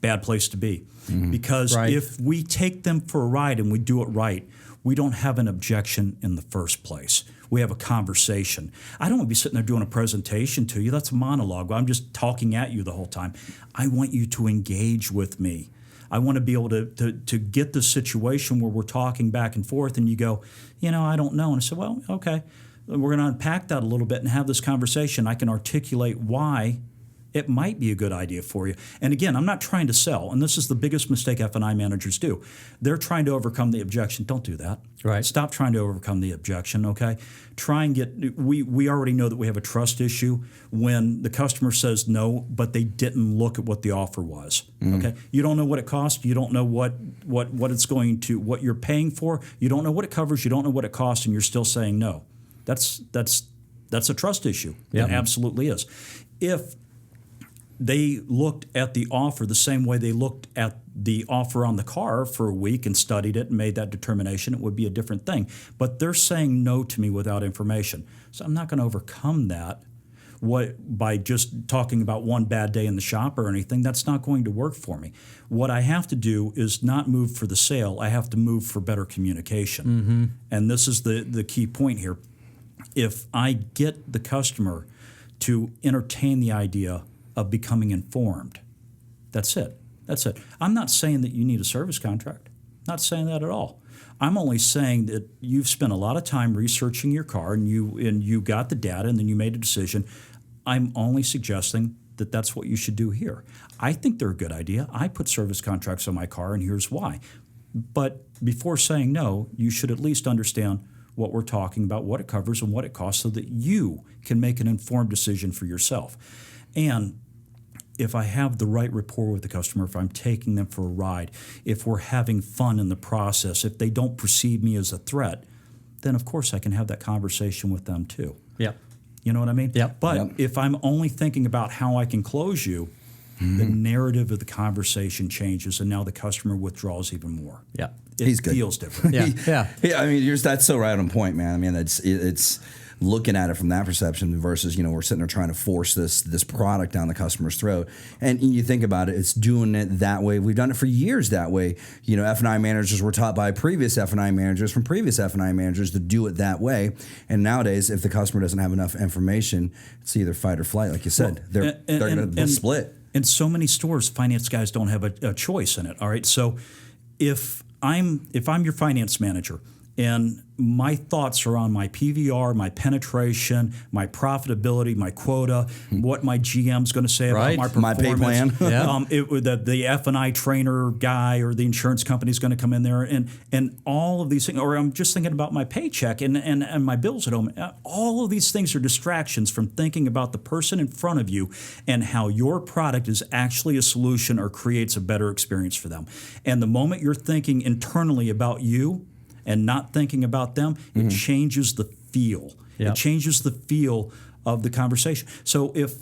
C: Bad place to be. Mm-hmm. Because if we take them for a ride and we do it right, we don't have an objection in the first place. We have a conversation. I don't want to be sitting there doing a presentation to you. That's a monologue. I'm just talking at you the whole time. I want you to engage with me. I want to be able to get the situation where we're talking back and forth and you go, I don't know. And I say, well, okay. We're going to unpack that a little bit and have this conversation. I can articulate why it might be a good idea for you. And again, I'm not trying to sell, and this is the biggest mistake F&I managers do. They're trying to overcome the objection. Don't do that.
A: Right.
C: Stop trying to overcome the objection, okay? Try and we already know that we have a trust issue when the customer says no, but they didn't look at what the offer was, okay? You don't know what it costs. You don't know what it's going to, what you're paying for. You don't know what it covers. You don't know what it costs, and you're still saying no. That's a trust issue. Yep. It absolutely is. If they looked at the offer the same way they looked at the offer on the car for a week and studied it and made that determination, it would be a different thing. But they're saying no to me without information. So I'm not going to overcome that by just talking about one bad day in the shop or anything. That's not going to work for me. What I have to do is not move for the sale. I have to move for better communication. Mm-hmm. And this is the key point here. If I get the customer to entertain the idea of becoming informed. That's it. I'm not saying that you need a service contract. Not saying that at all. I'm only saying that you've spent a lot of time researching your car and you got the data and then you made a decision. I'm only suggesting that that's what you should do here. I think they're a good idea. I put service contracts on my car, and here's why. But before saying no, you should at least understand what we're talking about, what it covers, and what it costs, so that you can make an informed decision for yourself. And if I have the right rapport with the customer, if I'm taking them for a ride, if we're having fun in the process, if they don't perceive me as a threat, then of course I can have that conversation with them too.
A: Yep.
C: You know what I mean?
A: Yep.
C: But if I'm only thinking about how I can close you, the narrative of the conversation changes, and now the customer withdraws even more.
A: Yeah.
B: He's good.
C: Feels different.
A: Yeah.
B: I mean, that's so right on point, man. I mean, it's looking at it from that perception versus, we're sitting there trying to force this product down the customer's throat. And you think about it, it's doing it that way. We've done it for years that way. F&I managers were taught by previous F&I managers from previous F&I managers to do it that way. And nowadays, if the customer doesn't have enough information, it's either fight or flight, like you said. They're going to split.
C: In so many stores, finance guys don't have a choice in it. All right, so if I'm your finance manager and my thoughts are on my PVR, my penetration, my profitability, my quota, what my GM's going to say about my performance,
B: my pay plan,
C: the F&I trainer guy or the insurance company is going to come in there, and all of these things, or I'm just thinking about my paycheck and my bills at home. All of these things are distractions from thinking about the person in front of you and how your product is actually a solution or creates a better experience for them. And the moment you're thinking internally about you and not thinking about them, it changes the feel. It changes the feel of the conversation. So if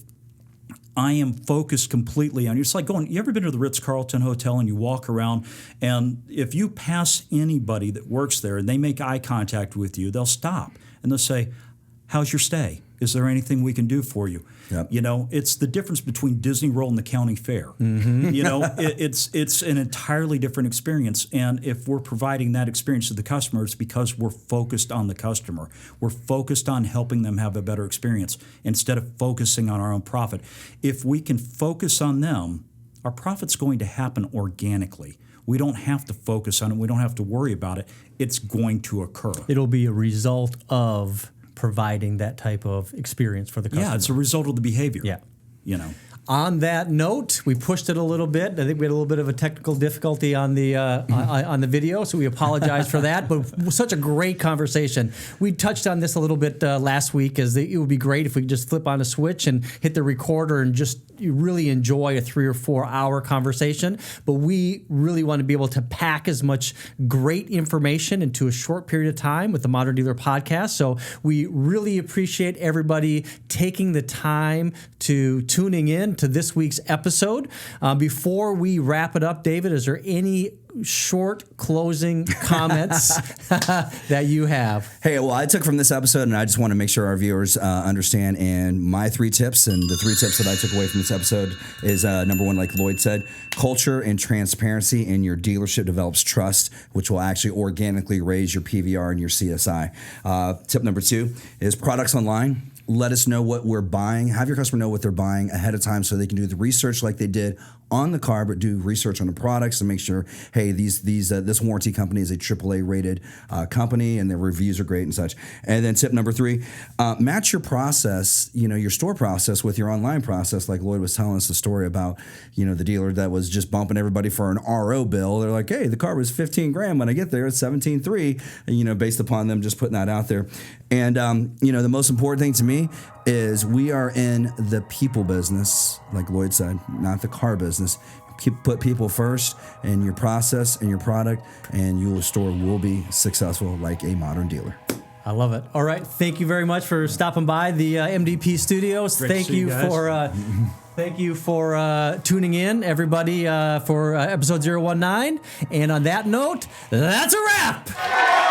C: I am focused completely on, it's like you ever been to the Ritz-Carlton Hotel and you walk around, and if you pass anybody that works there and they make eye contact with you, they'll stop and they'll say, "How's your stay? Is there anything we can do for you?"
B: Yep.
C: It's the difference between Disney World and the county fair. It's an entirely different experience. And if we're providing that experience to the customer, it's because we're focused on the customer. We're focused on helping them have a better experience instead of focusing on our own profit. If we can focus on them, our profit's going to happen organically. We don't have to focus on it. We don't have to worry about it. It's going to occur.
A: It'll be a result of providing that type of experience for the customer.
C: Yeah, it's a result of the behavior.
A: Yeah. On that note, we pushed it a little bit. I think we had a little bit of a technical difficulty on the on the video, so we apologize for that. But it was such a great conversation. We touched on this a little bit last week, as it would be great if we could just flip on a switch and hit the recorder and just really enjoy a 3 or 4 hour conversation. But we really want to be able to pack as much great information into a short period of time with the Modern Dealer Podcast. So we really appreciate everybody taking the time to tuning in to this week's episode. Before we wrap it up, David, is there any short closing comments that you have?
B: Hey, well, I took from this episode, and I just want to make sure our viewers understand. And my 3 tips, and the 3 tips that I took away from this episode is number 1, like Lloyd said, culture and transparency in your dealership develops trust, which will actually organically raise your PVR and your CSI. Tip number 2 is products online. Let us know what we're buying. Have your customer know what they're buying ahead of time so they can do the research like they did on the car, but do research on the products to make sure, hey, this warranty company is a AAA rated company and their reviews are great and such. And then tip number 3, match your process, your store process with your online process. Like Lloyd was telling us the story about, the dealer that was just bumping everybody for an RO bill. They're like, hey, the car was $15,000 when I get there, it's $17,300, based upon them just putting that out there. And, the most important thing to me is we are in the people business, like Lloyd said, not the car business. Put people first in your process and your product, and your store will be successful like a modern dealer.
A: I love it. All right. Thank you very much for stopping by the MDP studios.
C: Thank you
A: for tuning in, everybody, for episode 019. And on that note, that's a wrap.